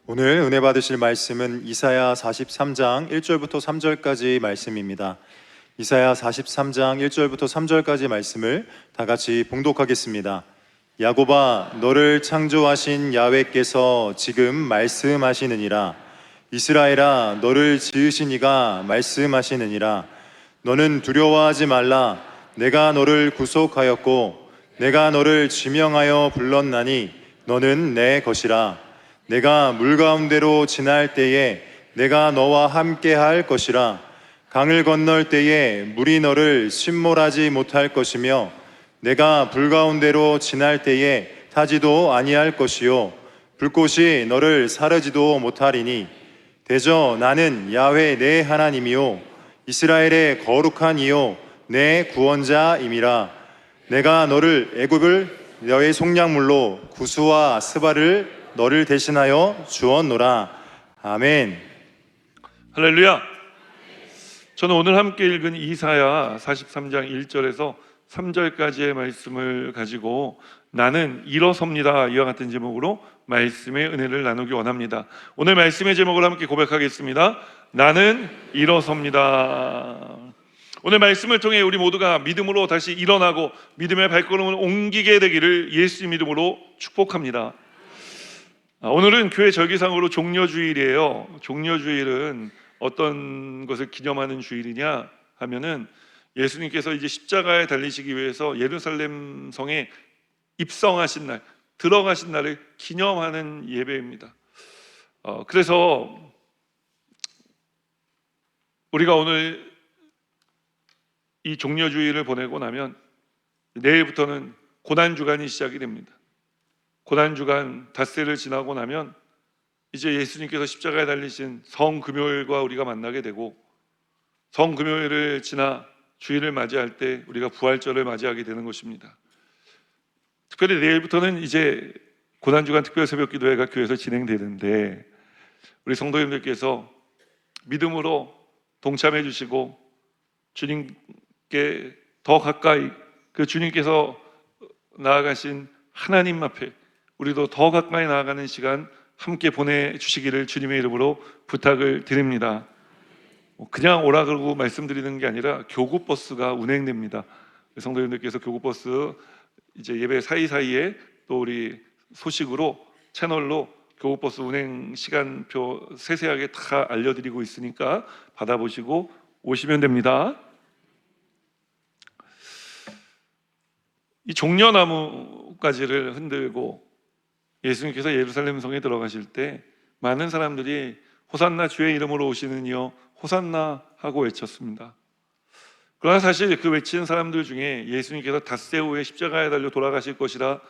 오늘 은혜 받으실 말씀은 이사야 43장 1절부터 3절까지 말씀입니다. 이사야 43장 1절부터 3절까지 말씀을 다 같이 봉독하겠습니다. 야곱아, 너를 창조하신 야훼께서 지금 말씀하시느니라. 이스라엘아, 너를 지으신 이가 말씀하시느니라. 너는 두려워하지 말라. 내가 너를 구속하였고 내가 너를 지명하여 불렀나니 너는 내 것이라. 내가 물 가운데로 지날 때에 내가 너와 함께 할 것이라. 강을 건널 때에 물이 너를 침몰하지 못할 것이며 내가 불 가운데로 지날 때에 타지도 아니할 것이요 불꽃이 너를 사르지도 못하리니 대저 나는 야훼 내 하나님이요 이스라엘의 거룩한 이요 내 구원자임이라. 내가 너를 애굽을 너의 속량물로 구스와 스바를 너를 대신하여 주었노라. 아멘. 할렐루야. 저는 오늘 함께 읽은 이사야 43장 1절에서 3절까지의 말씀을 가지고 나는 일어섭니다, 이와 같은 제목으로 말씀의 은혜를 나누기 원합니다. 오늘 말씀의 제목을 함께 고백하겠습니다. 나는 일어섭니다. 오늘 말씀을 통해 우리 모두가 믿음으로 다시 일어나고 믿음의 발걸음을 옮기게 되기를 예수 믿음으로 축복합니다. 오늘은 교회 절기상으로 종려주일이에요. 종려주일은 어떤 것을 기념하는 주일이냐 하면은 예수님께서 이제 십자가에 달리시기 위해서 예루살렘 성에 입성하신 날, 들어가신 날을 기념하는 예배입니다. 그래서 우리가 오늘 이 종려주일을 보내고 나면 내일부터는 고난주간이 시작이 됩니다. 고난주간 닷새를 지나고 나면 이제 예수님께서 십자가에 달리신 성금요일과 우리가 만나게 되고, 성금요일을 지나 주일을 맞이할 때 우리가 부활절을 맞이하게 되는 것입니다. 특별히 내일부터는 이제 고난주간 특별 새벽기도회가 교회에서 진행되는데 우리 성도님들께서 믿음으로 동참해 주시고 주님께 더 가까이, 그 주님께서 나아가신 하나님 앞에 우리도 더 가까이 나아가는 시간 함께 보내주시기를 주님의 이름으로 부탁을 드립니다. 그냥 오라 그러고 말씀드리는 게 아니라 교구버스가 운행됩니다. 성도님들께서 교구버스 이제 예배 사이사이에 또 우리 소식으로 채널로 교구버스 운행 시간표 세세하게 다 알려드리고 있으니까 받아보시고 오시면 됩니다. 이 종려나무가지를 흔들고 예수님께서 예루살렘 성에 들어가실 때 많은 사람들이 호산나 주의 이름으로 오시는 이여 호산나 하고 외쳤습니다. 그러나 사실 그 외치는 사람들 중에 예수님께서 닷새 후에 십자가에 달려 돌아가실 것이라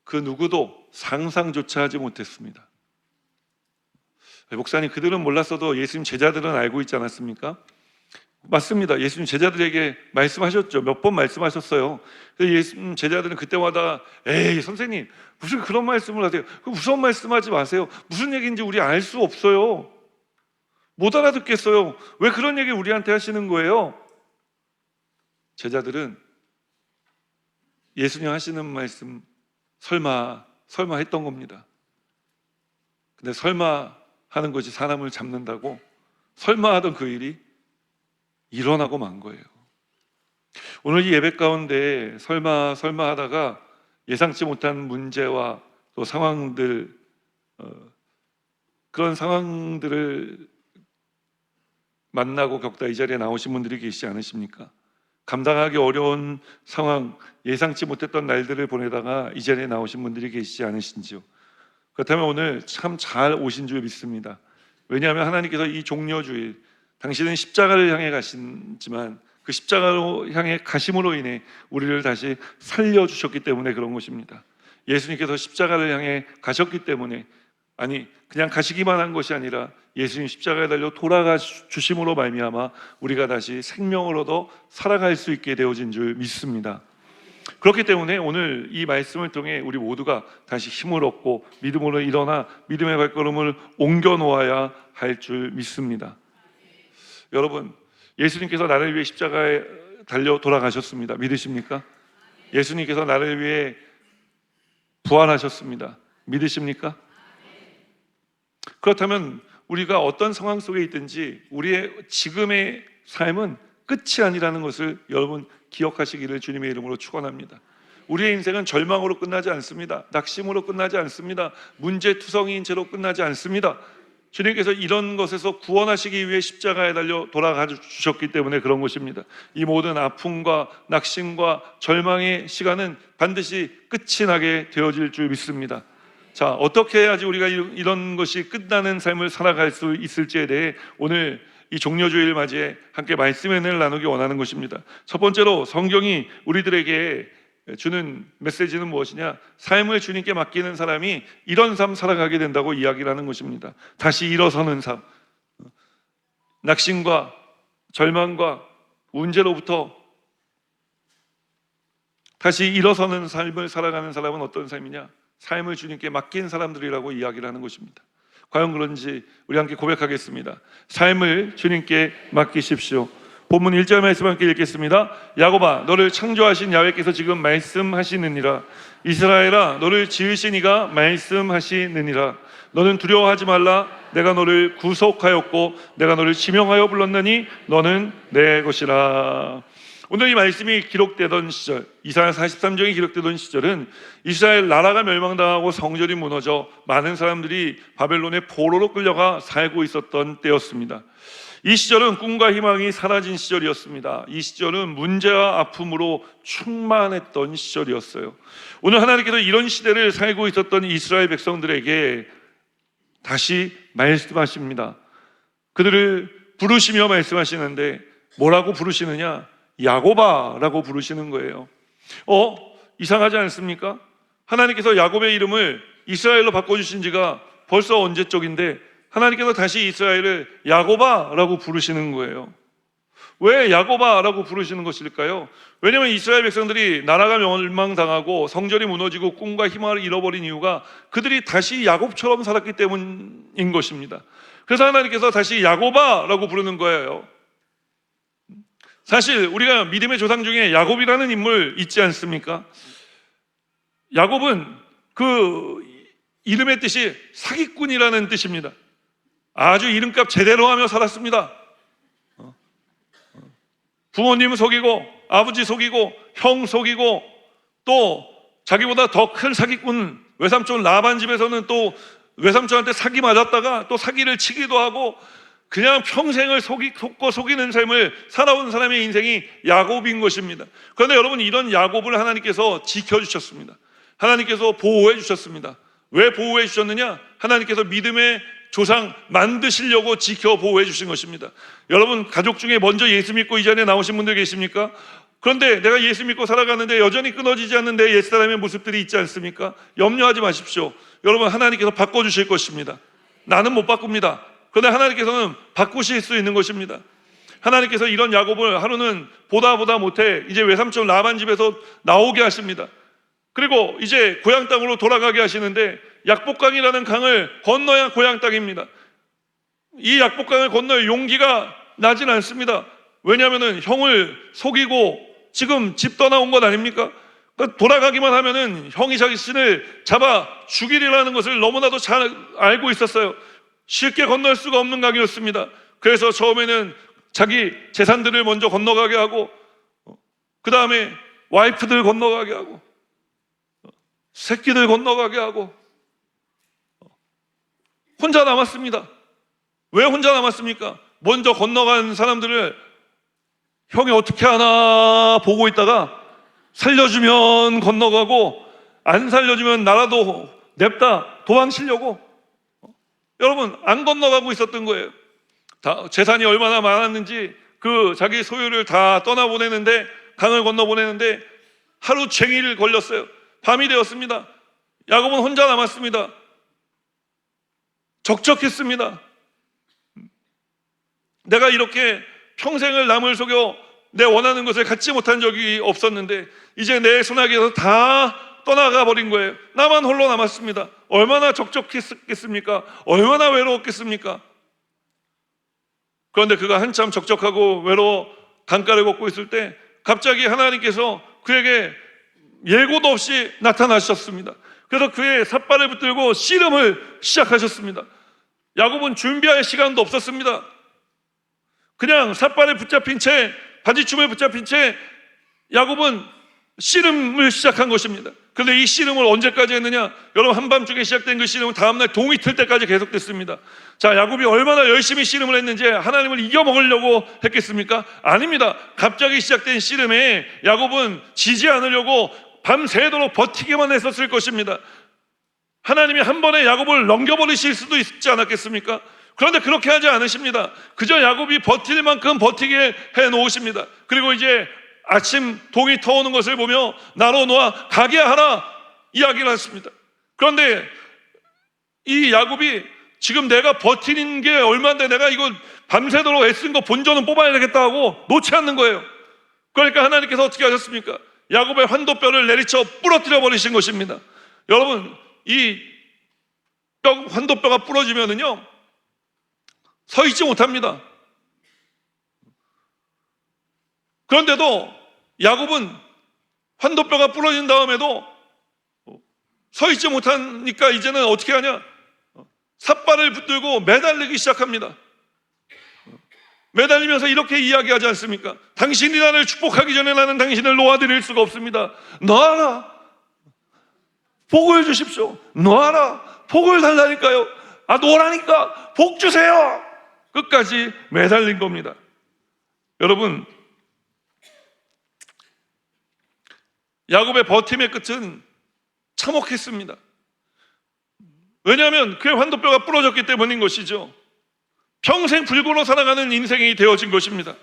그 누구도 상상조차 하지 못했습니다. 목사님, 그들은 몰랐어도 예수님 제자들은 알고 있지 않았습니까? 맞습니다. 예수님 제자들에게 말씀하셨죠. 몇 번 말씀하셨어요. 예수님 제자들은 그때마다 에이 선생님 무슨 그런 말씀을 하세요. 무서운 말씀하지 마세요. 무슨 얘기인지 우리 알 수 없어요. 못 알아듣겠어요. 왜 그런 얘기 우리한테 하시는 거예요? 제자들은 예수님 하시는 말씀 설마 했던 겁니다. 근데 설마 하는 것이 사람을 잡는다고 설마 하던 그 일이 일어나고 만 거예요. 오늘 이 예배 가운데 설마 하다가 예상치 못한 문제와 또 상황들, 그런 상황들을 만나고 겪다 이 자리에 나오신 분들이 계시지 않으십니까? 감당하기 어려운 상황, 예상치 못했던 날들을 보내다가 이 자리에 나오신 분들이 계시지 않으신지요? 그렇다면 오늘 참 잘 오신 줄 믿습니다. 왜냐하면 하나님께서 이 종려주일, 당신은 십자가를 향해 가시지만 그 십자가로 향해 가심으로 인해 우리를 다시 살려주셨기 때문에 그런 것입니다. 예수님께서 십자가를 향해 가셨기 때문에, 아니 그냥 가시기만 한 것이 아니라 예수님 십자가에 달려 돌아가 주심으로 말미암아 우리가 다시 생명을 얻어 살아갈 수 있게 되어진 줄 믿습니다. 그렇기 때문에 오늘 이 말씀을 통해 우리 모두가 다시 힘을 얻고 믿음으로 일어나 믿음의 발걸음을 옮겨 놓아야 할 줄 믿습니다. 여러분, 예수님께서 나를 위해 십자가에 달려 돌아가셨습니다. 믿으십니까? 예수님께서 나를 위해 부활하셨습니다. 믿으십니까? 그렇다면 우리가 어떤 상황 속에 있든지 우리의 지금의 삶은 끝이 아니라는 것을 여러분 기억하시기를 주님의 이름으로 축원합니다. 우리의 인생은 절망으로 끝나지 않습니다. 낙심으로 끝나지 않습니다. 문제투성이인 채로 끝나지 않습니다. 주님께서 이런 것에서 구원하시기 위해 십자가에 달려 돌아가 주셨기 때문에 그런 것입니다. 이 모든 아픔과 낙심과 절망의 시간은 반드시 끝이 나게 되어질 줄 믿습니다. 자, 어떻게 해야지 우리가 이런 것이 끝나는 삶을 살아갈 수 있을지에 대해 오늘 이 종려주일 맞이에 함께 말씀의 은혜를 나누기 원하는 것입니다. 첫 번째로 성경이 우리들에게 주는 메시지는 무엇이냐? 삶을 주님께 맡기는 사람이 이런 삶 살아가게 된다고 이야기를 하는 것입니다. 다시 일어서는 삶, 낙심과 절망과 문제로부터 다시 일어서는 삶을 살아가는 사람은 어떤 삶이냐? 삶을 주님께 맡긴 사람들이라고 이야기를 하는 것입니다. 과연 그런지 우리 함께 고백하겠습니다. 삶을 주님께 맡기십시오. 본문 1절 말씀 함께 읽겠습니다. 야곱아, 너를 창조하신 야훼께서 지금 말씀하시느니라. 이스라엘아, 너를 지으신 이가 말씀하시느니라. 너는 두려워하지 말라. 내가 너를 구속하였고 내가 너를 지명하여 불렀느니 너는 내 것이라. 오늘 이 말씀이 기록되던 시절, 이사야 43장이 기록되던 시절은 이스라엘 나라가 멸망당하고 성전이 무너져 많은 사람들이 바벨론의 포로로 끌려가 살고 있었던 때였습니다. 이 시절은 꿈과 희망이 사라진 시절이었습니다. 이 시절은 문제와 아픔으로 충만했던 시절이었어요. 오늘 하나님께서 이런 시대를 살고 있었던 이스라엘 백성들에게 다시 말씀하십니다. 그들을 부르시며 말씀하시는데 뭐라고 부르시느냐? 야곱아라고 부르시는 거예요. 이상하지 않습니까? 하나님께서 야곱의 이름을 이스라엘로 바꿔주신 지가 벌써 언제적인데 하나님께서 다시 이스라엘을 야곱아라고 부르시는 거예요. 왜 야곱아라고 부르시는 것일까요? 왜냐하면 이스라엘 백성들이 나라가 멸망당하고 성전이 무너지고 꿈과 희망을 잃어버린 이유가 그들이 다시 야곱처럼 살았기 때문인 것입니다. 그래서 하나님께서 다시 야곱아라고 부르는 거예요. 사실 우리가 믿음의 조상 중에 야곱이라는 인물 있지 않습니까? 야곱은 그 이름의 뜻이 사기꾼이라는 뜻입니다. 아주 이름값 제대로 하며 살았습니다. 부모님 속이고 아버지 속이고 형 속이고 또 자기보다 더 큰 사기꾼 외삼촌 라반 집에서는 또 외삼촌한테 사기 맞았다가 또 사기를 치기도 하고 그냥 평생을 속고 속이는 삶을 살아온 사람의 인생이 야곱인 것입니다. 그런데 여러분, 이런 야곱을 하나님께서 지켜주셨습니다. 하나님께서 보호해 주셨습니다. 왜 보호해 주셨느냐? 하나님께서 믿음의 조상 만드시려고 지켜 보호해 주신 것입니다. 여러분, 가족 중에 먼저 예수 믿고 이 자리에 나오신 분들 계십니까? 그런데 내가 예수 믿고 살아가는데 여전히 끊어지지 않는 내 옛사람의 모습들이 있지 않습니까? 염려하지 마십시오. 여러분, 하나님께서 바꿔주실 것입니다. 나는 못 바꿉니다. 그런데 하나님께서는 바꾸실 수 있는 것입니다. 하나님께서 이런 야곱을 하루는 보다 못해 이제 외삼촌 라반 집에서 나오게 하십니다. 그리고 이제 고향 땅으로 돌아가게 하시는데 약복강이라는 강을 건너야 고향 땅입니다. 이 약복강을 건너야 용기가 나진 않습니다. 왜냐하면 형을 속이고 지금 집 떠나온 것 아닙니까? 돌아가기만 하면은 형이 자신을 잡아 죽이리라는 것을 너무나도 잘 알고 있었어요. 쉽게 건널 수가 없는 강이었습니다. 그래서 처음에는 자기 재산들을 먼저 건너가게 하고 그 다음에 와이프들 건너가게 하고 새끼들 건너가게 하고 혼자 남았습니다. 왜 혼자 남았습니까? 먼저 건너간 사람들을 형이 어떻게 하나 보고 있다가 살려주면 건너가고 안 살려주면 나라도 냅다 도망치려고 여러분 안 건너가고 있었던 거예요. 재산이 얼마나 많았는지 그 자기 소유를 다 떠나보내는데 강을 건너보내는데 하루 종일 걸렸어요. 밤이 되었습니다. 야곱은 혼자 남았습니다. 적적했습니다. 내가 이렇게 평생을 남을 속여 내 원하는 것을 갖지 못한 적이 없었는데 이제 내 손아귀에서 다 떠나가 버린 거예요. 나만 홀로 남았습니다. 얼마나 적적했겠습니까? 얼마나 외로웠겠습니까? 그런데 그가 한참 적적하고 외로워 강가를 걷고 있을 때 갑자기 하나님께서 그에게 예고도 없이 나타나셨습니다. 그래서 그의 삿발을 붙들고 씨름을 시작하셨습니다. 야곱은 준비할 시간도 없었습니다. 그냥 삿발에 붙잡힌 채, 바지춤에 붙잡힌 채 야곱은 씨름을 시작한 것입니다. 그런데 이 씨름을 언제까지 했느냐? 여러분, 한밤중에 시작된 그 씨름은 다음날 동이 틀 때까지 계속됐습니다. 자, 야곱이 얼마나 열심히 씨름을 했는지 하나님을 이겨먹으려고 했겠습니까? 아닙니다. 갑자기 시작된 씨름에 야곱은 지지 않으려고 밤새도록 버티기만 했었을 것입니다. 하나님이 한 번에 야곱을 넘겨버리실 수도 있지 않았겠습니까? 그런데 그렇게 하지 않으십니다. 그저 야곱이 버틸 만큼 버티게 해놓으십니다. 그리고 이제 아침 동이 터오는 것을 보며 나로 놓아 가게 하라 이야기를 하십니다. 그런데 이 야곱이 지금 내가 버티는 게 얼마인데 내가 이거 밤새도록 애쓴 거 본전은 뽑아야 되겠다 하고 놓지 않는 거예요. 그러니까 하나님께서 어떻게 하셨습니까? 야곱의 환도뼈를 내리쳐 부러뜨려 버리신 것입니다. 여러분, 이 환도뼈가 부러지면은요 서 있지 못합니다. 그런데도 야곱은 환도뼈가 부러진 다음에도 서 있지 못하니까 이제는 어떻게 하냐? 삿발을 붙들고 매달리기 시작합니다. 매달리면서 이렇게 이야기하지 않습니까? 당신이 나를 축복하기 전에 나는 당신을 놓아드릴 수가 없습니다. 놓아라, 복을 주십시오. 놓아라, 복을 달라니까요. 아, 놓으라니까 복 주세요. 끝까지 매달린 겁니다. 여러분, 야곱의 버팀의 끝은 참혹했습니다. 왜냐하면 그의 환도뼈가 부러졌기 때문인 것이죠. 평생 불구로 살아가는 인생이 되어진 것입니다.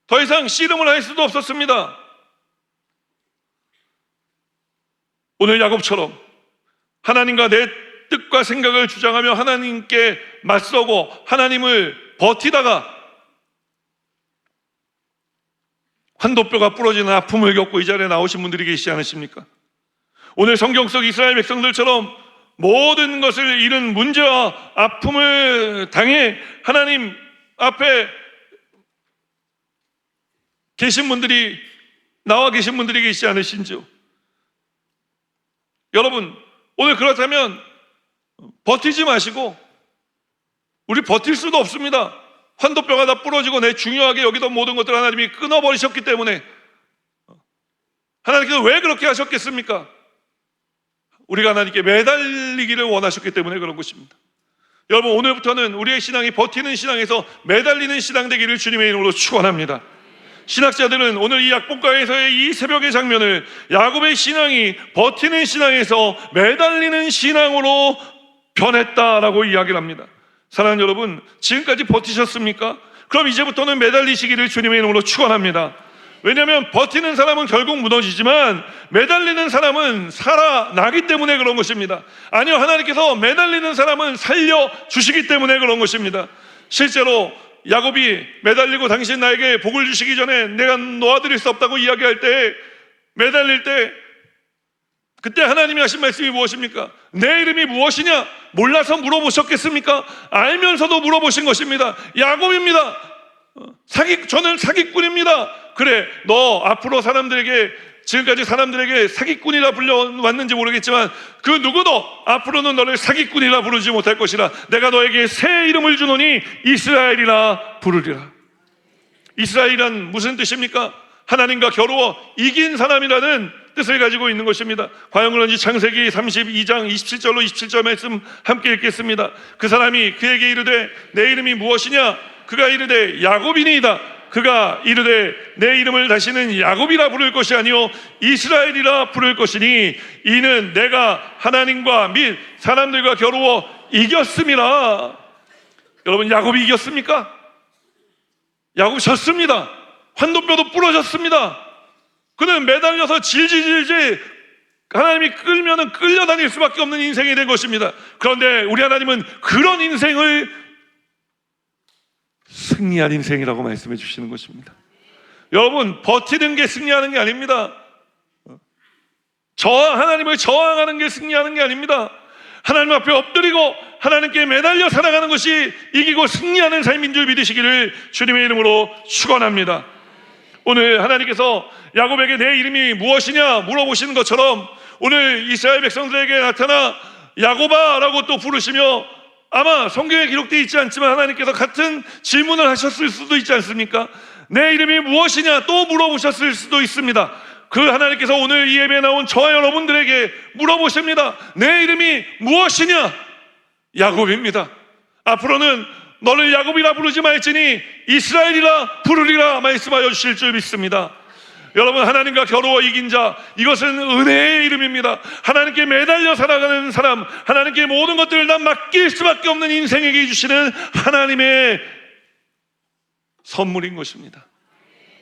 더 이상 씨름을 할 수도 없었습니다. 오늘 야곱처럼 하나님과 내 뜻과 생각을 주장하며 하나님께 맞서고 하나님을 버티다가 환도뼈가 부러지는 아픔을 겪고 이 자리에 나오신 분들이 계시지 않으십니까? 오늘 성경 속 이스라엘 백성들처럼 모든 것을 잃은 문제와 아픔을 당해 하나님 앞에 계신 분들이, 나와 계신 분들이 계시지 않으신지요? 여러분, 오늘 그렇다면 버티지 마시고, 우리 버틸 수도 없습니다. 환도뼈가 다 부러지고 내 중요하게 여기던 모든 것들 하나님이 끊어버리셨기 때문에. 하나님께서 왜 그렇게 하셨겠습니까? 우리가 하나님께 매달리기를 원하셨기 때문에 그런 것입니다. 여러분, 오늘부터는 우리의 신앙이 버티는 신앙에서 매달리는 신앙 되기를 주님의 이름으로 축원합니다. 신학자들은 오늘 이 약복강에서의 이 새벽의 장면을 야곱의 신앙이 버티는 신앙에서 매달리는 신앙으로 변했다라고 이야기를 합니다. 사랑하는 여러분, 지금까지 버티셨습니까? 그럼 이제부터는 매달리시기를 주님의 이름으로 축원합니다. 왜냐하면 버티는 사람은 결국 무너지지만 매달리는 사람은 살아나기 때문에 그런 것입니다. 아니요, 하나님께서 매달리는 사람은 살려주시기 때문에 그런 것입니다. 실제로 야곱이 매달리고 당신 나에게 복을 주시기 전에 내가 놓아드릴 수 없다고 이야기할 때, 매달릴 때 그때 하나님이 하신 말씀이 무엇입니까? 내 이름이 무엇이냐? 몰라서 물어보셨겠습니까? 알면서도 물어보신 것입니다. 야곱입니다. 저는 사기꾼입니다. 그래, 너 앞으로 사람들에게, 지금까지 사람들에게 사기꾼이라 불려왔는지 모르겠지만 그 누구도 앞으로는 너를 사기꾼이라 부르지 못할 것이라. 내가 너에게 새 이름을 주노니 이스라엘이라 부르리라. 이스라엘이란 무슨 뜻입니까? 하나님과 겨루어 이긴 사람이라는 뜻을 가지고 있는 것입니다. 과연 그런지 창세기 32장 27절로 27절 말씀 함께 읽겠습니다. 그 사람이 그에게 이르되 내 이름이 무엇이냐? 그가 이르되 야곱이니이다. 그가 이르되 내 이름을 다시는 야곱이라 부를 것이 아니요 이스라엘이라 부를 것이니 이는 내가 하나님과 및 사람들과 겨루어 이겼음이라. 여러분, 야곱이 이겼습니까? 야곱이 졌습니다. 환도뼈도 부러졌습니다. 그는 매달려서 질질질질 하나님이 끌면은 끌려다닐 수밖에 없는 인생이 된 것입니다. 그런데 우리 하나님은 그런 인생을 승리한 인생이라고 말씀해 주시는 것입니다. 여러분, 버티는 게 승리하는 게 아닙니다. 하나님을 저항하는 게 승리하는 게 아닙니다. 하나님 앞에 엎드리고 하나님께 매달려 살아가는 것이 이기고 승리하는 삶인 줄 믿으시기를 주님의 이름으로 축원합니다. 오늘 하나님께서 야곱에게 내 이름이 무엇이냐 물어보시는 것처럼 오늘 이스라엘 백성들에게 나타나 야곱아 라고 또 부르시며 아마 성경에 기록되어 있지 않지만 하나님께서 같은 질문을 하셨을 수도 있지 않습니까? 내 이름이 무엇이냐 또 물어보셨을 수도 있습니다. 그 하나님께서 오늘 이 예배에 나온 저와 여러분들에게 물어보십니다. 내 이름이 무엇이냐? 야곱입니다. 앞으로는 너를 야곱이라 부르지 말지니 이스라엘이라 부르리라 말씀하여 주실 줄 믿습니다. 여러분, 하나님과 겨루어 이긴 자, 이것은 은혜의 이름입니다. 하나님께 매달려 살아가는 사람, 하나님께 모든 것들을 다 맡길 수밖에 없는 인생에게 주시는 하나님의 선물인 것입니다.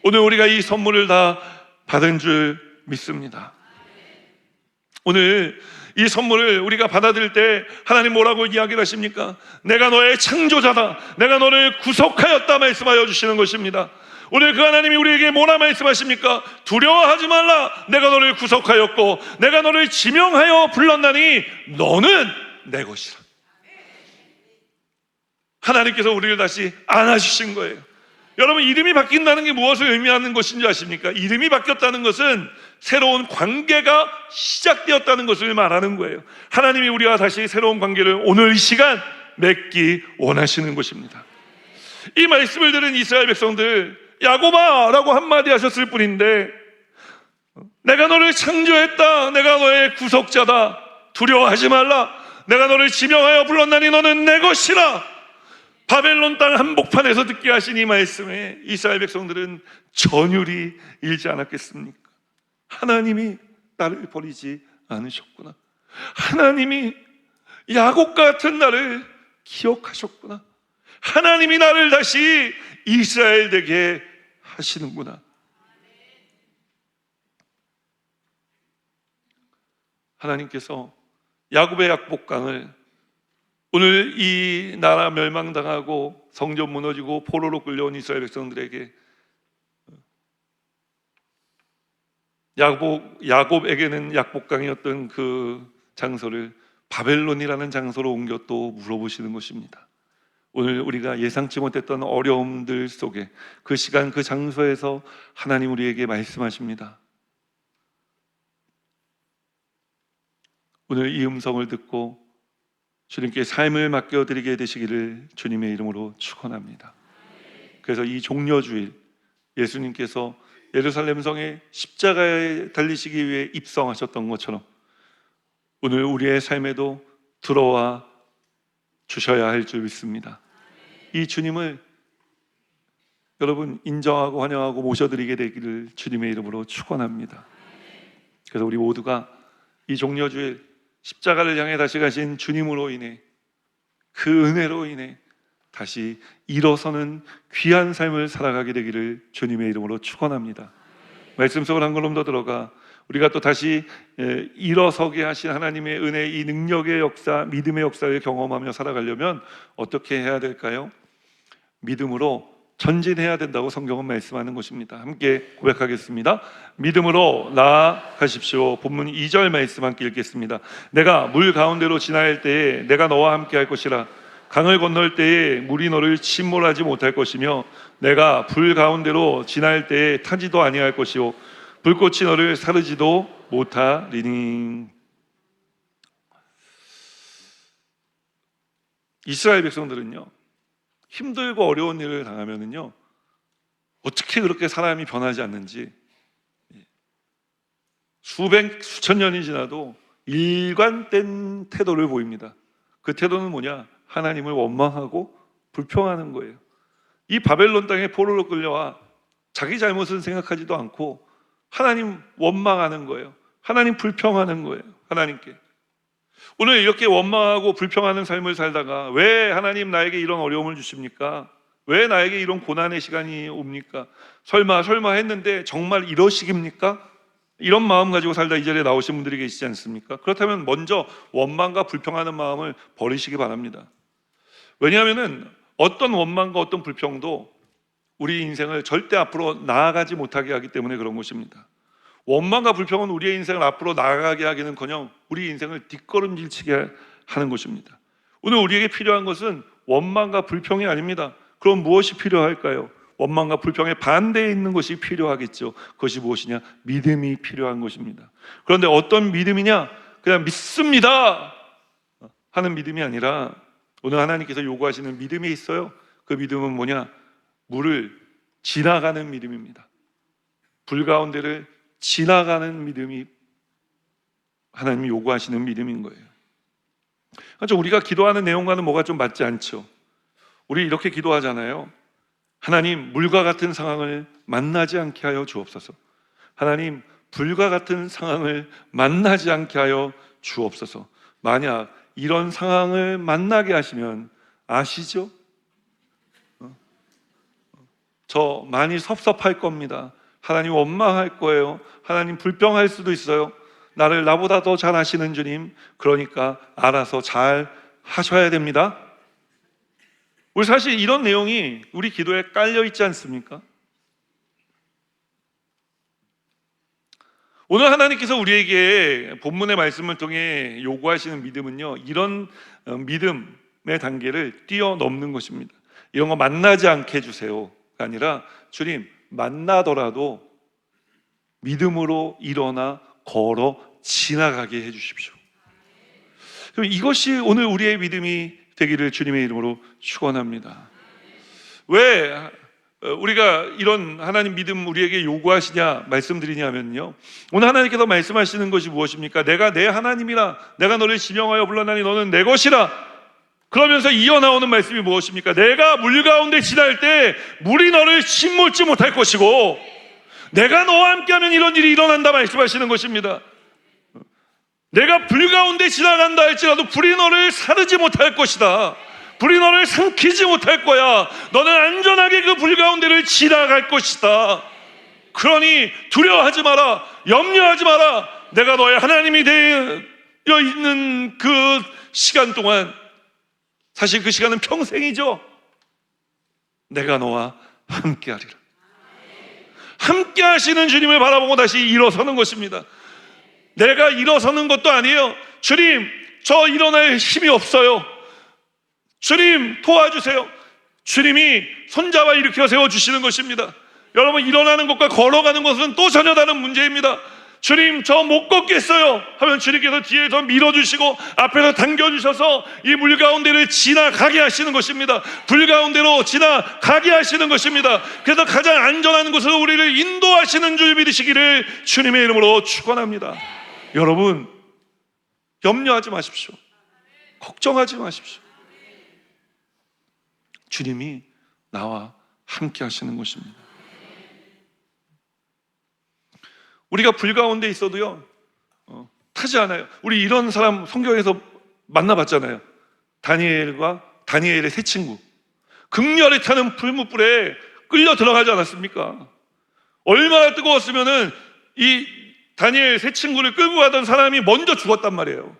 오늘 우리가 이 선물을 다 받은 줄 믿습니다. 오늘 이 선물을 우리가 받아들일 때 하나님 뭐라고 이야기를 하십니까? 내가 너의 창조자다, 내가 너를 구속하였다 말씀하여 주시는 것입니다. 오늘 그 하나님이 우리에게 뭐라 말씀하십니까? 두려워하지 말라, 내가 너를 구속하였고 내가 너를 지명하여 불렀나니 너는 내 것이라. 하나님께서 우리를 다시 안아주신 거예요. 여러분, 이름이 바뀐다는 게 무엇을 의미하는 것인지 아십니까? 이름이 바뀌었다는 것은 새로운 관계가 시작되었다는 것을 말하는 거예요. 하나님이 우리와 다시 새로운 관계를 오늘 이 시간 맺기 원하시는 것입니다. 이 말씀을 들은 이스라엘 백성들, 야곱아 라고 한마디 하셨을 뿐인데, 내가 너를 창조했다, 내가 너의 구속자다, 두려워하지 말라, 내가 너를 지명하여 불렀나니 너는 내 것이라. 바벨론 땅 한복판에서 듣게 하신 이 말씀에 이스라엘 백성들은 전율이 일지 않았겠습니까? 하나님이 나를 버리지 않으셨구나, 하나님이 야곱과 같은 나를 기억하셨구나, 하나님이 나를 다시 이스라엘 되게 하시는구나. 하나님께서 야곱의 약복강을 오늘 이 나라 멸망당하고 성전 무너지고 포로로 끌려온 이스라엘 백성들에게, 야곱에게는 약복강이었던 그 장소를 바벨론이라는 장소로 옮겨 또 물어보시는 것입니다. 오늘 우리가 예상치 못했던 어려움들 속에 그 시간 그 장소에서 하나님 우리에게 말씀하십니다. 오늘 이 음성을 듣고 주님께 삶을 맡겨드리게 되시기를 주님의 이름으로 축원합니다. 그래서 이 종려주일, 예수님께서 예루살렘 성에 십자가에 달리시기 위해 입성하셨던 것처럼 오늘 우리의 삶에도 들어와 주셔야 할 줄 믿습니다. 이 주님을 여러분 인정하고 환영하고 모셔드리게 되기를 주님의 이름으로 축원합니다. 그래서 우리 모두가 이 종려주일 십자가를 향해 다시 가신 주님으로 인해, 그 은혜로 인해 다시 일어서는 귀한 삶을 살아가게 되기를 주님의 이름으로 축원합니다. 말씀 속으로 한 걸음 더 들어가 우리가 또 다시 일어서게 하신 하나님의 은혜, 이 능력의 역사, 믿음의 역사를 경험하며 살아가려면 어떻게 해야 될까요? 믿음으로 전진해야 된다고 성경은 말씀하는 것입니다. 함께 고백하겠습니다. 믿음으로 나아가십시오. 본문 2절 말씀 함께 읽겠습니다. 내가 물 가운데로 지나갈 때에 내가 너와 함께 할 것이라. 강을 건널 때에 물이 너를 침몰하지 못할 것이며 내가 불 가운데로 지날 때에 타지도 아니할 것이요 불꽃이 너를 사르지도 못하리니. 이스라엘 백성들은요, 힘들고 어려운 일을 당하면은요, 어떻게 그렇게 사람이 변하지 않는지 수천 년이 지나도 일관된 태도를 보입니다. 그 태도는 뭐냐? 하나님을 원망하고 불평하는 거예요. 이 바벨론 땅에 포로로 끌려와 자기 잘못은 생각하지도 않고 하나님 원망하는 거예요. 하나님 불평하는 거예요. 하나님께. 오늘 이렇게 원망하고 불평하는 삶을 살다가 왜 하나님 나에게 이런 어려움을 주십니까? 왜 나에게 이런 고난의 시간이 옵니까? 설마 했는데 정말 이러시깁니까? 이런 마음 가지고 살다 이 자리에 나오신 분들이 계시지 않습니까? 그렇다면 먼저 원망과 불평하는 마음을 버리시기 바랍니다. 왜냐하면 어떤 원망과 어떤 불평도 우리 인생을 절대 앞으로 나아가지 못하게 하기 때문에 그런 것입니다. 원망과 불평은 우리의 인생을 앞으로 나아가게 하기는커녕 우리 인생을 뒷걸음질치게 하는 것입니다. 오늘 우리에게 필요한 것은 원망과 불평이 아닙니다. 그럼 무엇이 필요할까요? 원망과 불평의 반대에 있는 것이 필요하겠죠. 그것이 무엇이냐? 믿음이 필요한 것입니다. 그런데 어떤 믿음이냐? 그냥 믿습니다 하는 믿음이 아니라 오늘 하나님께서 요구하시는 믿음이 있어요. 그 믿음은 뭐냐? 물을 지나가는 믿음입니다. 불 가운데를 지나가는 믿음이 하나님이 요구하시는 믿음인 거예요. 그렇죠? 우리가 기도하는 내용과는 뭐가 좀 맞지 않죠? 우리 이렇게 기도하잖아요. 하나님, 물과 같은 상황을 만나지 않게 하여 주옵소서. 하나님, 불과 같은 상황을 만나지 않게 하여 주옵소서. 만약 이런 상황을 만나게 하시면 아시죠? 저 많이 섭섭할 겁니다. 하나님 원망할 거예요. 하나님 불평할 수도 있어요. 나를 나보다 더 잘 아시는 주님, 그러니까 알아서 잘 하셔야 됩니다. 우리 사실 이런 내용이 우리 기도에 깔려 있지 않습니까? 오늘 하나님께서 우리에게 본문의 말씀을 통해 요구하시는 믿음은요, 이런 믿음의 단계를 뛰어넘는 것입니다. 이런 거 만나지 않게 해주세요가 아니라, 주님, 만나더라도 믿음으로 일어나 걸어 지나가게 해주십시오. 이것이 오늘 우리의 믿음이 되기를 주님의 이름으로 축원합니다. 왜 우리가 이런 하나님 믿음 우리에게 요구하시냐 말씀드리냐면요, 오늘 하나님께서 말씀하시는 것이 무엇입니까? 내가 내 하나님이라, 내가 너를 지명하여 불러나니 너는 내 것이라. 그러면서 이어나오는 말씀이 무엇입니까? 내가 물 가운데 지날 때 물이 너를 침몰지 못할 것이고, 내가 너와 함께하면 이런 일이 일어난다 말씀하시는 것입니다. 내가 불 가운데 지나간다 할지라도 불이 너를 사르지 못할 것이다. 불이 너를 삼키지 못할 거야. 너는 안전하게 그 불 가운데를 지나갈 것이다. 그러니 두려워하지 마라. 염려하지 마라. 내가 너의 하나님이 되어 있는 그 시간 동안, 사실 그 시간은 평생이죠. 내가 너와 함께하리라. 함께 하시는 주님을 바라보고 다시 일어서는 것입니다. 내가 일어서는 것도 아니에요. 주님, 저 일어날 힘이 없어요. 주님, 도와주세요. 주님이 손잡아 일으켜 세워주시는 것입니다. 여러분, 일어나는 것과 걸어가는 것은 또 전혀 다른 문제입니다. 주님, 저 못 걷겠어요 하면 주님께서 뒤에서 밀어주시고 앞에서 당겨주셔서 이 물 가운데를 지나가게 하시는 것입니다. 불 가운데로 지나가게 하시는 것입니다. 그래서 가장 안전한 곳으로 우리를 인도하시는 줄 믿으시기를 주님의 이름으로 축원합니다. 여러분, 염려하지 마십시오. 걱정하지 마십시오. 주님이 나와 함께 하시는 것입니다. 우리가 불 가운데 있어도요, 타지 않아요. 우리 이런 사람 성경에서 만나봤잖아요. 다니엘의 세 친구, 극렬히 타는 불못불에 끌려 들어가지 않았습니까? 얼마나 뜨거웠으면은 이 다니엘 세 친구를 끌고 가던 사람이 먼저 죽었단 말이에요.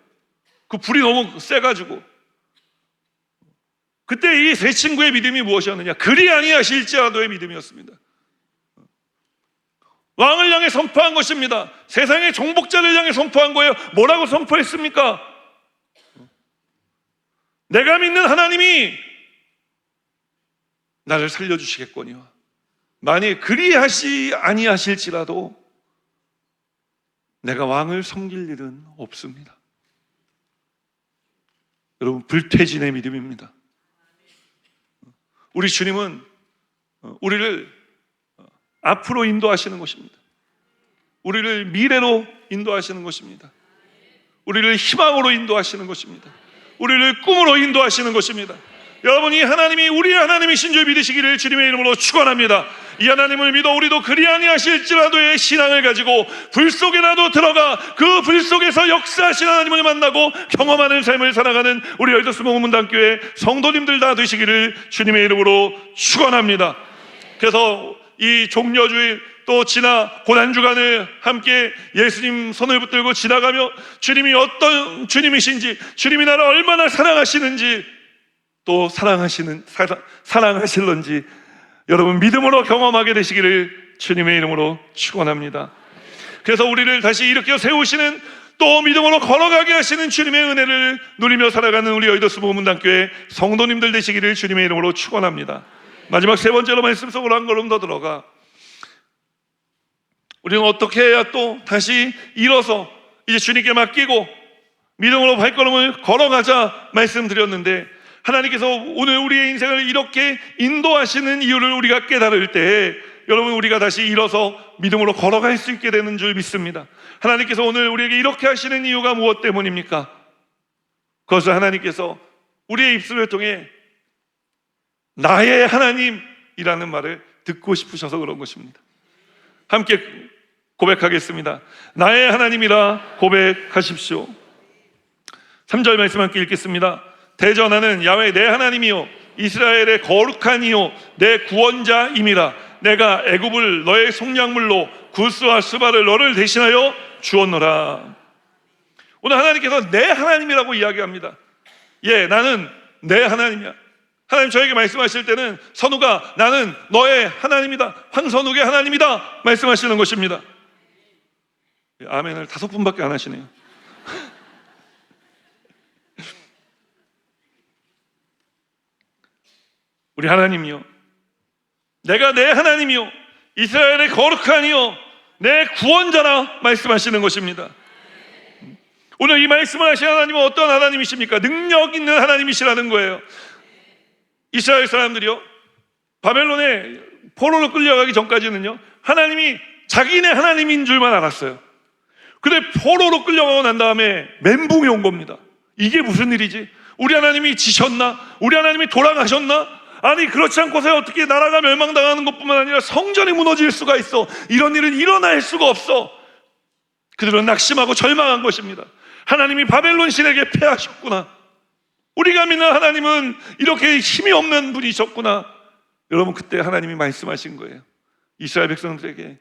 그 불이 너무 세가지고. 그때 이 세 친구의 믿음이 무엇이었느냐? 그리 아니하실지라도의 믿음이었습니다. 왕을 향해 선포한 것입니다. 세상의 정복자를 향해 선포한 거예요. 뭐라고 선포했습니까? 내가 믿는 하나님이 나를 살려주시겠거니와 만일 그리하시 아니하실지라도 내가 왕을 섬길 일은 없습니다. 여러분, 불퇴진의 믿음입니다. 우리 주님은 우리를 앞으로 인도하시는 것입니다. 우리를 미래로 인도하시는 것입니다. 우리를 희망으로 인도하시는 것입니다. 우리를 꿈으로 인도하시는 것입니다. 여러분, 이 하나님이 우리의 하나님이신 줄 믿으시기를 주님의 이름으로 축원합니다. 이 하나님을 믿어 우리도 그리 아니하실지라도의 신앙을 가지고 불 속에라도 들어가 그 불 속에서 역사하시는 하나님을 만나고 경험하는 삶을 살아가는 우리 여의도 목문단교회 성도님들 다 되시기를 주님의 이름으로 축원합니다. 그래서 이 종려주일 또 지나 고난주간을 함께 예수님 손을 붙들고 지나가며 주님이 어떤 주님이신지, 주님이 나를 얼마나 사랑하시는지, 또 사랑하실런지 여러분 믿음으로 경험하게 되시기를 주님의 이름으로 축원합니다. 그래서 우리를 다시 일으켜 세우시는, 또 믿음으로 걸어가게 하시는 주님의 은혜를 누리며 살아가는 우리 여의도 수목문단교회 성도님들 되시기를 주님의 이름으로 축원합니다. 마지막 세 번째로 말씀 속으로 한 걸음 더 들어가 우리는 어떻게 해야 또 다시 일어서 이제 주님께 맡기고 믿음으로 발걸음을 걸어가자 말씀드렸는데, 하나님께서 오늘 우리의 인생을 이렇게 인도하시는 이유를 우리가 깨달을 때 여러분 우리가 다시 일어서 믿음으로 걸어갈 수 있게 되는 줄 믿습니다. 하나님께서 오늘 우리에게 이렇게 하시는 이유가 무엇 때문입니까? 그것은 하나님께서 우리의 입술을 통해 나의 하나님이라는 말을 듣고 싶으셔서 그런 것입니다. 함께 고백하겠습니다. 나의 하나님이라 고백하십시오. 3절 말씀 함께 읽겠습니다. 대전하는 야훼 내 하나님이요 이스라엘의 거룩한 이요 내 구원자임이라. 내가 애굽을 너의 속량물로 구스와 스바를 너를 대신하여 주었노라. 오늘 하나님께서 내 하나님이라고 이야기합니다. 예, 나는 내 하나님이야. 하나님 저에게 말씀하실 때는 선우가 나는 너의 하나님이다, 황선욱의 하나님이다 말씀하시는 것입니다. 아멘을 5분밖에 안 하시네요. 우리 하나님이요, 내가 내 하나님이요 이스라엘의 거룩한 이요 내 구원자라 말씀하시는 것입니다. 오늘 이 말씀을 하신 하나님은 어떤 하나님이십니까? 능력 있는 하나님이시라는 거예요. 이스라엘 사람들이요 바벨론에 포로로 끌려가기 전까지는요 하나님이 자기네 하나님인 줄만 알았어요. 근데 포로로 끌려가고 난 다음에 멘붕이 온 겁니다. 이게 무슨 일이지? 우리 하나님이 지셨나? 우리 하나님이 돌아가셨나? 아니 그렇지 않고서 어떻게 나라가 멸망당하는 것뿐만 아니라 성전이 무너질 수가 있어? 이런 일은 일어날 수가 없어. 그들은 낙심하고 절망한 것입니다. 하나님이 바벨론 신에게 패하셨구나. 우리가 믿는 하나님은 이렇게 힘이 없는 분이셨구나. 여러분 그때 하나님이 말씀하신 거예요. 이스라엘 백성들에게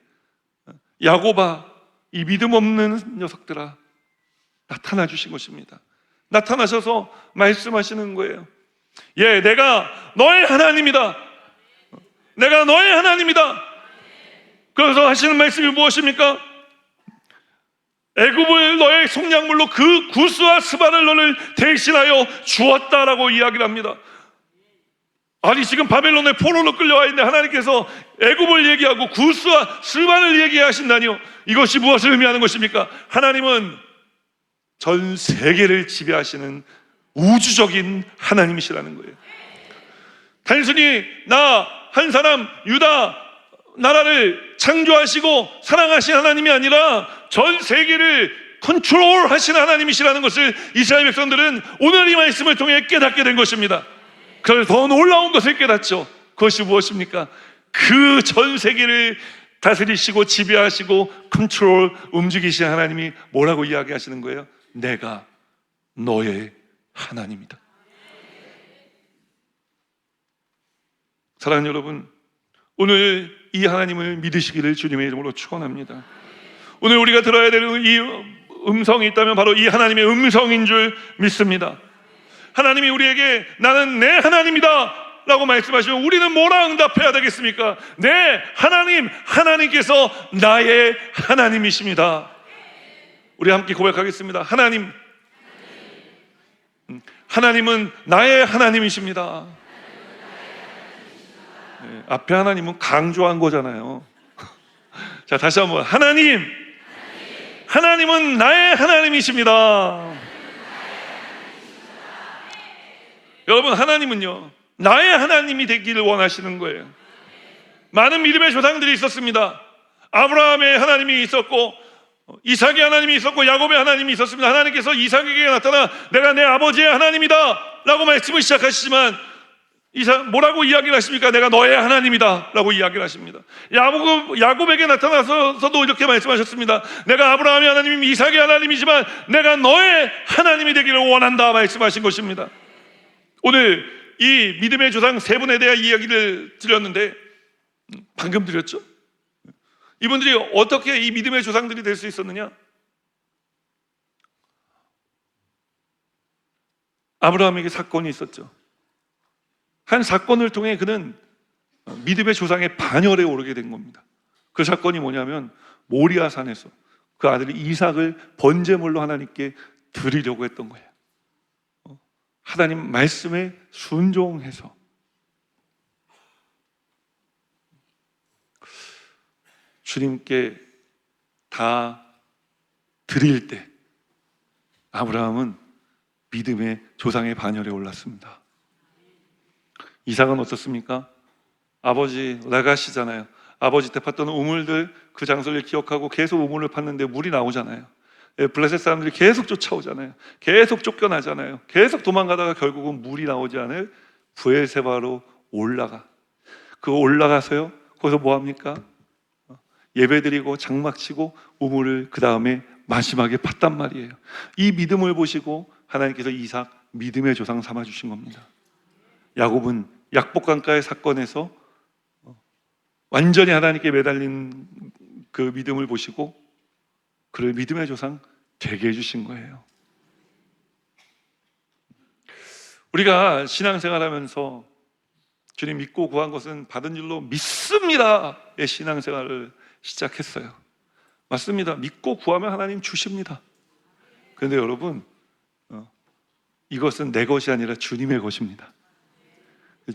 야곱아 이 믿음 없는 녀석들아 나타나 주신 것입니다. 나타나셔서 말씀하시는 거예요. 예, 내가 너의 하나님이다. 내가 너의 하나님이다. 그래서 하시는 말씀이 무엇입니까? 애굽을 너의 속량물로 그 구스와 스바를 너를 대신하여 주었다라고 이야기를 합니다. 아니 지금 바벨론의 포로로 끌려와 있는데 하나님께서 애굽을 얘기하고 구스와 스바를 얘기하신다니요. 이것이 무엇을 의미하는 것입니까? 하나님은 전 세계를 지배하시는 우주적인 하나님이시라는 거예요. 단순히 나 한 사람 유다 나라를 창조하시고 사랑하신 하나님이 아니라 전 세계를 컨트롤하시는 하나님이시라는 것을 이스라엘 백성들은 오늘 이 말씀을 통해 깨닫게 된 것입니다. 그래서 더 놀라운 것을 깨닫죠. 그것이 무엇입니까? 그 전 세계를 다스리시고 지배하시고 컨트롤 움직이시는 하나님이 뭐라고 이야기하시는 거예요? 내가 너의 하나님이다. 사랑하는 여러분, 오늘 이 하나님을 믿으시기를 주님의 이름으로 축원합니다. 오늘 우리가 들어야 되는 이 음성이 있다면 바로 이 하나님의 음성인 줄 믿습니다. 하나님이 우리에게 나는 내 하나님이다 라고 말씀하시면 우리는 뭐라 응답해야 되겠습니까? 네, 하나님께서 나의 하나님이십니다. 우리 함께 고백하겠습니다. 하나님은 나의 하나님이십니다. 네, 앞에 하나님은 강조한 거잖아요. 자, 다시 한번 하나님은 나의 하나님이십니다. 여러분, 하나님은요 나의 하나님이 되기를 원하시는 거예요. 많은 믿음의 조상들이 있었습니다. 아브라함의 하나님이 있었고 이삭의 하나님이 있었고 야곱의 하나님이 있었습니다. 하나님께서 이삭에게 나타나 내가 내 아버지의 하나님이다 라고 말씀을 시작하시지만 뭐라고 이야기를 하십니까? 내가 너의 하나님이다 라고 이야기를 하십니다. 야곱에게 나타나서도 이렇게 말씀하셨습니다. 내가 아브라함의 하나님, 이삭의 하나님이지만 내가 너의 하나님이 되기를 원한다 말씀하신 것입니다. 오늘 이 믿음의 조상 세 분에 대한 이야기를 드렸는데 방금 드렸죠? 이분들이 어떻게 이 믿음의 조상들이 될 수 있었느냐? 아브라함에게 사건이 있었죠. 한 사건을 통해 그는 믿음의 조상의 반열에 오르게 된 겁니다. 그 사건이 뭐냐면 모리아산에서 그 아들 이삭을 번제물로 하나님께 드리려고 했던 거예요. 하나님 말씀에 순종해서 주님께 다 드릴 때 아브라함은 믿음의 조상의 반열에 올랐습니다. 이삭은 어떻습니까? 아버지 나가시잖아요. 아버지 때 팠던 우물들, 그 장소를 기억하고 계속 우물을 팠는데 물이 나오잖아요. 블레셋 사람들이 계속 쫓아오잖아요. 계속 쫓겨나잖아요. 계속 도망가다가 결국은 물이 나오지 않을 브엘세바로 올라가. 그 올라가서요, 거기서 뭐 합니까? 예배드리고 장막치고 우물을 그 다음에 마지막에 팠단 말이에요. 이 믿음을 보시고 하나님께서 이삭 믿음의 조상 삼아 주신 겁니다. 야곱은 약복강가의 사건에서 완전히 하나님께 매달린 그 믿음을 보시고 그를 믿음의 조상 되게 해주신 거예요. 우리가 신앙생활하면서 주님 믿고 구한 것은 받은 줄로 믿습니다의 신앙생활을 시작했어요. 맞습니다. 믿고 구하면 하나님 주십니다. 그런데 여러분, 이것은 내 것이 아니라 주님의 것입니다.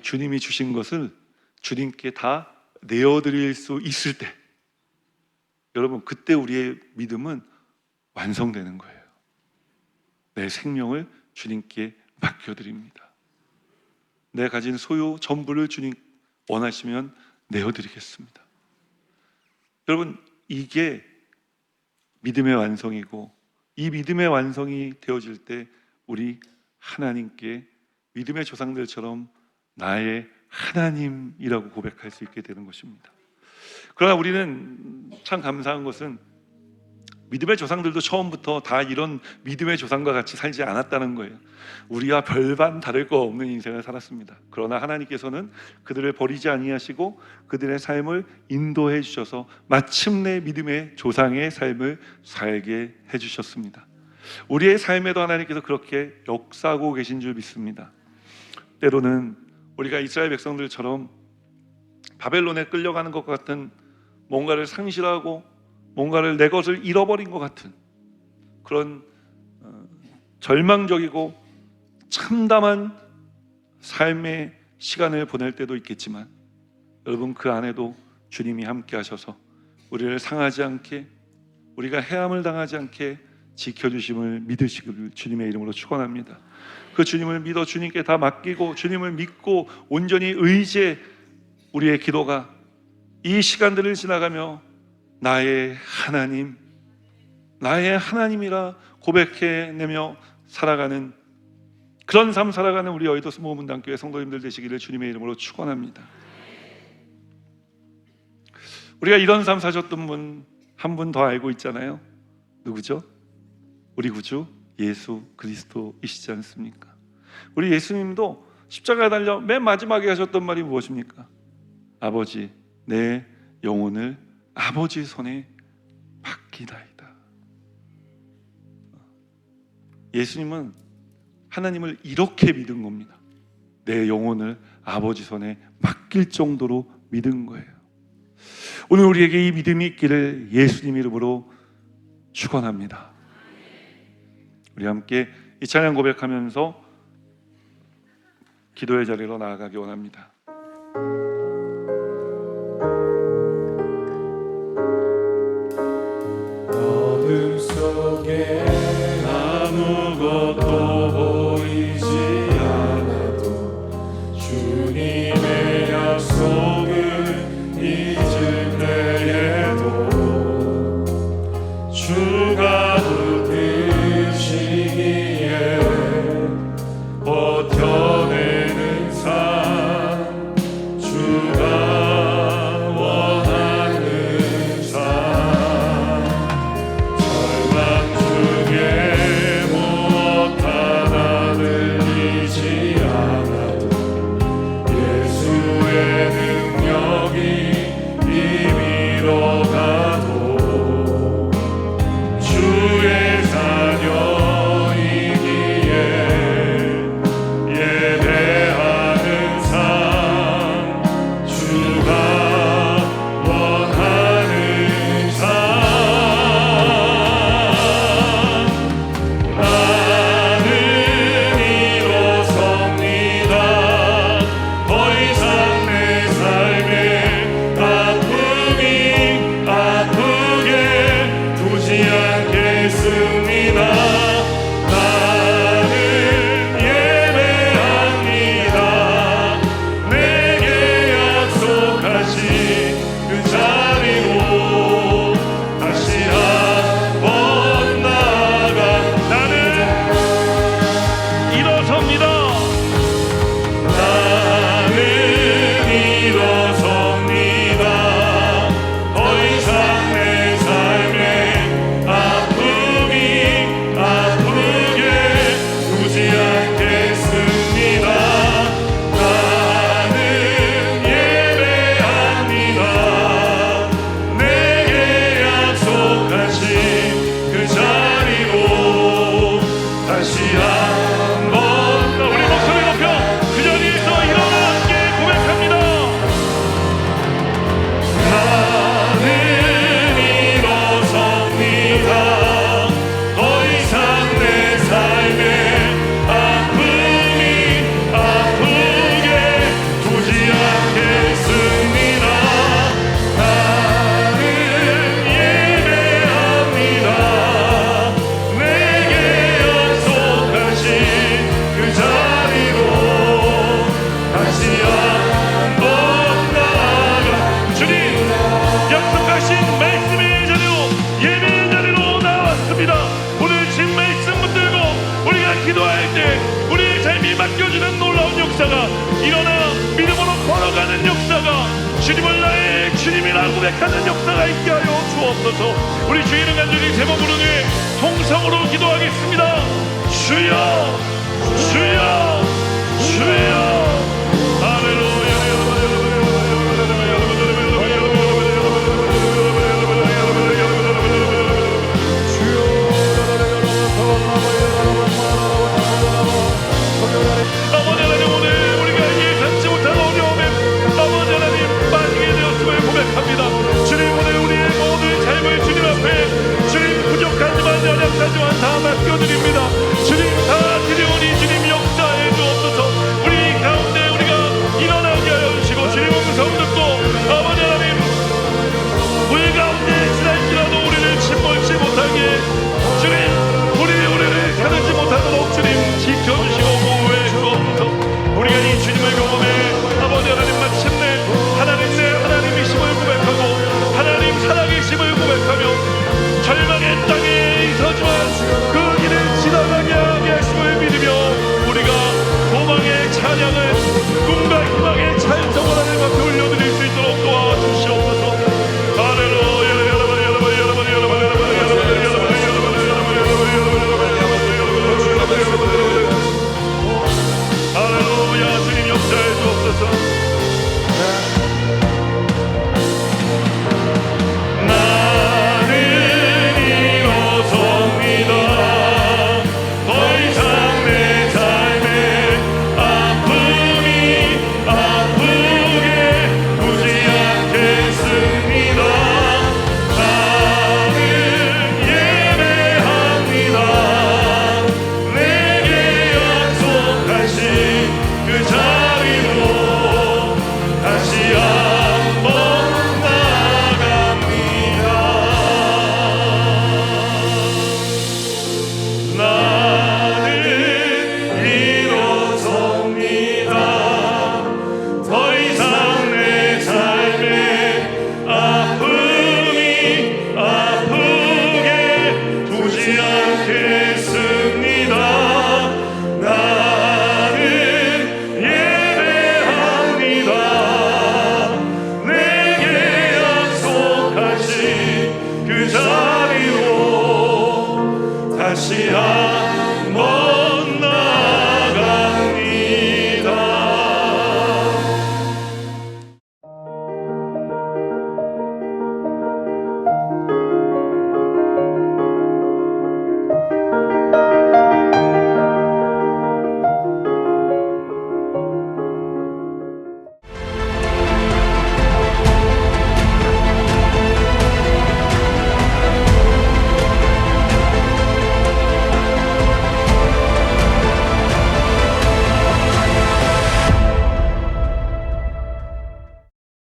주님이 주신 것을 주님께 다 내어드릴 수 있을 때, 여러분, 그때 우리의 믿음은 완성되는 거예요. 내 생명을 주님께 맡겨드립니다. 내 가진 소유 전부를 주님 원하시면 내어드리겠습니다. 여러분, 이게 믿음의 완성이고, 이 믿음의 완성이 되어질 때 우리 하나님께 믿음의 조상들처럼 나의 하나님이라고 고백할 수 있게 되는 것입니다. 그러나 우리는 참 감사한 것은 믿음의 조상들도 처음부터 다 이런 믿음의 조상과 같이 살지 않았다는 거예요. 우리와 별반 다를 거 없는 인생을 살았습니다. 그러나 하나님께서는 그들을 버리지 아니하시고 그들의 삶을 인도해 주셔서 마침내 믿음의 조상의 삶을 살게 해주셨습니다. 우리의 삶에도 하나님께서 그렇게 역사하고 계신 줄 믿습니다. 때로는 우리가 이스라엘 백성들처럼 바벨론에 끌려가는 것 같은, 뭔가를 상실하고 뭔가를 내 것을 잃어버린 것 같은 그런 절망적이고 참담한 삶의 시간을 보낼 때도 있겠지만, 여러분, 그 안에도 주님이 함께 하셔서 우리를 상하지 않게, 우리가 해함을 당하지 않게 지켜주심을 믿으시기를 주님의 이름으로 축원합니다. 그 주님을 믿어 주님께 다 맡기고 주님을 믿고 온전히 의지해 우리의 기도가 이 시간들을 지나가며 나의 하나님, 나의 하나님이라 고백해내며 살아가는 그런 삶 살아가는 우리 여의도 스모문단교회 성도님들 되시기를 주님의 이름으로 축원합니다. 우리가 이런 삶 사셨던 분 한 분 더 알고 있잖아요. 누구죠? 우리 구주 예수 그리스도이시지 않습니까? 우리 예수님도 십자가에 달려 맨 마지막에 하셨던 말이 무엇입니까? 아버지, 내 영혼을 아버지 손에 맡기나이다. 예수님은 하나님을 이렇게 믿은 겁니다. 내 영혼을 아버지 손에 맡길 정도로 믿은 거예요. 오늘 우리에게 이 믿음이 있기를 예수님 이름으로 축원합니다. 우리 함께 이 찬양 고백하면서 기도의 자리로 나아가기 원합니다. 어둠 속에 아무것도 보이지 않아도 주님의 약속을 잊을 때에도 주가 붙드시기에 버텨내는 삶, 주가 원하는 삶, 절망 중에 한번 우리 목소리 높여 그 자리에서 일어나 함께 고백합니다. 나는 일어섭니다. 더 이상 내 삶의 아픔이 아프게 두지 않겠습니다. 나는 예배합니다. 내게 약속하신 그 자리로 다시 한번 나아가 주님 약속하신 말씀의 자리로 예배의 자리로 나왔습니다. 오늘 진 말씀 붙들고 우리가 기도할 때 우리의 삶이 맡겨주는 놀라운 역사가 일어나 믿음으로 걸어가는 역사가 주님을 나의 주님이라 고백하는 역사가 있게 하여 주옵소서. 우리 주 이름 간절히 세 번 부르는 후에 통성으로 기도하겠습니다. 주여 주여 주여